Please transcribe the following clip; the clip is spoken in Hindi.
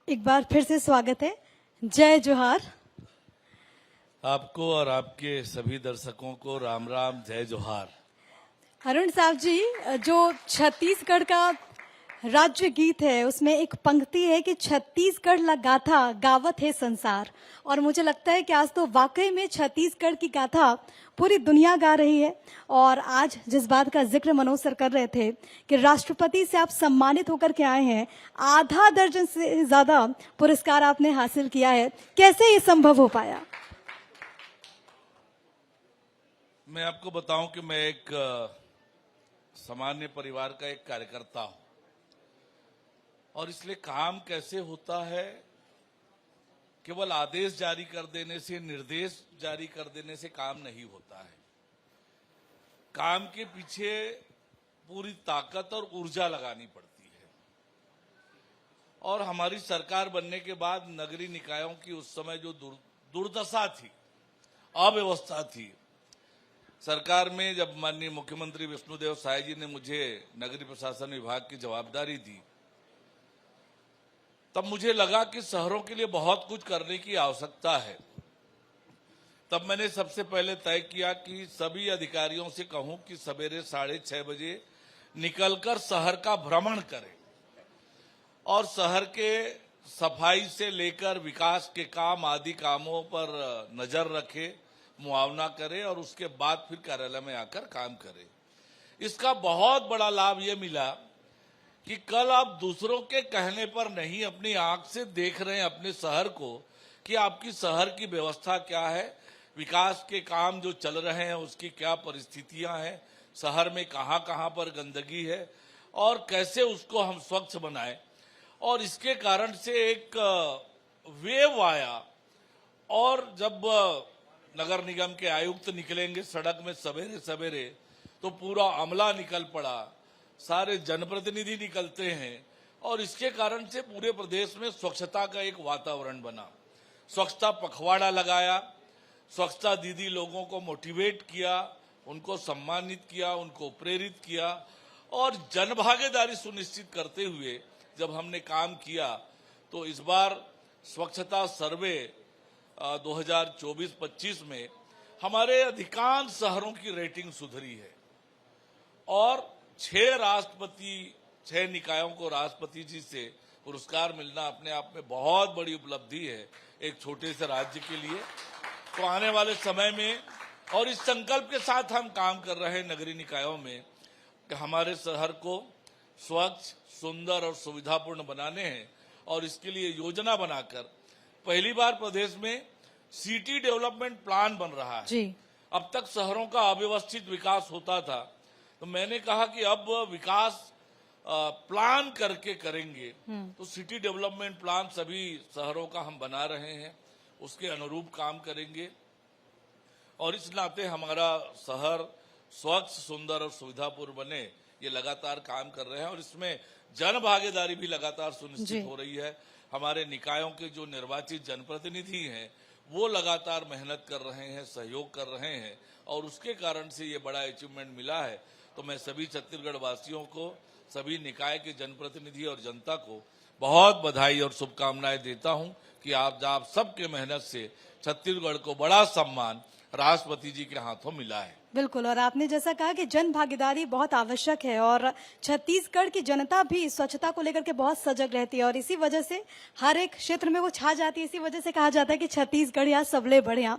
एक बार फिर से स्वागत है। जय जोहार। आपको और आपके सभी दर्शकों को राम राम, जय जोहार। अरुण साहब जी, जो छत्तीसगढ़ का राज्य गीत है उसमें एक पंक्ति है कि छत्तीसगढ़ ला गाथा गावत है संसार। और मुझे लगता है कि आज तो वाकई में छत्तीसगढ़ की गाथा पूरी दुनिया गा रही है। और आज जिस बात का जिक्र मनोज सर कर रहे थे कि राष्ट्रपति से आप सम्मानित होकर के आए हैं, आधा दर्जन से ज्यादा पुरस्कार आपने हासिल किया है, कैसे ये संभव हो पाया? मैं आपको बताऊं कि मैं एक सामान्य परिवार का एक कार्यकर्ता हूं और इसलिए काम कैसे होता है, केवल आदेश जारी कर देने से, निर्देश जारी कर देने से काम नहीं होता है। काम के पीछे पूरी ताकत और ऊर्जा लगानी पड़ती है। और हमारी सरकार बनने के बाद नगरीय निकायों की उस समय जो दुर्दशा थी, अव्यवस्था थी, सरकार में जब माननीय मुख्यमंत्री विष्णुदेव साय जी ने मुझे नगरीय प्रशासन विभाग की जवाबदारी दी, तब मुझे लगा कि शहरों के लिए बहुत कुछ करने की आवश्यकता है। तब मैंने सबसे पहले तय किया कि सभी अधिकारियों से कहूं कि सवेरे 6:30 बजे निकलकर शहर का भ्रमण करें और शहर के सफाई से लेकर विकास के काम आदि कामों पर नजर रखें, मुआवना करें और उसके बाद फिर कार्यालय में आकर काम करें। इसका बहुत बड़ा लाभ ये मिला कि कल आप दूसरों के कहने पर नहीं, अपनी आंख से देख रहे हैं अपने शहर को कि आपकी शहर की व्यवस्था क्या है, विकास के काम जो चल रहे हैं उसकी क्या परिस्थितियां हैं, शहर में कहां कहां पर गंदगी है और कैसे उसको हम स्वच्छ बनाएं। और इसके कारण से एक वेव आया। और जब नगर निगम के आयुक्त निकलेंगे सड़क में सवेरे सवेरे तो पूरा अमला निकल पड़ा, सारे जनप्रतिनिधि निकलते हैं और इसके कारण से पूरे प्रदेश में स्वच्छता का एक वातावरण बना। स्वच्छता पखवाड़ा लगाया, स्वच्छता दीदी लोगों को मोटिवेट किया, उनको सम्मानित किया, उनको प्रेरित किया और जनभागीदारी सुनिश्चित करते हुए जब हमने काम किया तो इस बार स्वच्छता सर्वे 2024-25 में हमारे अधिकांश शहरों की रेटिंग सुधरी है और 6 निकायों को राष्ट्रपति जी से पुरस्कार मिलना अपने आप में बहुत बड़ी उपलब्धि है एक छोटे से राज्य के लिए। तो आने वाले समय में और इस संकल्प के साथ हम काम कर रहे हैं नगरीय निकायों में कि हमारे शहर को स्वच्छ, सुंदर और सुविधापूर्ण बनाने हैं और इसके लिए योजना बनाकर पहली बार प्रदेश में सिटी डेवलपमेंट प्लान बन रहा है जी। अब तक शहरों का अव्यवस्थित विकास होता था, तो मैंने कहा कि अब विकास प्लान करके करेंगे। तो सिटी डेवलपमेंट प्लान सभी शहरों का हम बना रहे हैं, उसके अनुरूप काम करेंगे और इस नाते हमारा शहर स्वच्छ, सुंदर और सुविधापूर्ण बने, ये लगातार काम कर रहे हैं और इसमें जन भागीदारी भी लगातार सुनिश्चित हो रही है। हमारे निकायों के जो निर्वाचित जनप्रतिनिधि हैं वो लगातार मेहनत कर रहे हैं, सहयोग कर रहे हैं और उसके कारण से ये बड़ा अचीवमेंट मिला है। तो मैं सभी छत्तीसगढ़ वासियों को, सभी निकाय के जनप्रतिनिधि और जनता को बहुत बधाई और शुभकामनाएं देता हूं कि आप सबके मेहनत से छत्तीसगढ़ को बड़ा सम्मान राष्ट्रपति जी के हाथों मिला है। बिल्कुल। और आपने जैसा कहा कि जन भागीदारी बहुत आवश्यक है और छत्तीसगढ़ की जनता भी स्वच्छता को लेकर के बहुत सजग रहती है और इसी वजह से हर एक क्षेत्र में वो छा जाती है। इसी वजह से कहा जाता है कि छत्तीसगढ़ या सबले बढ़िया।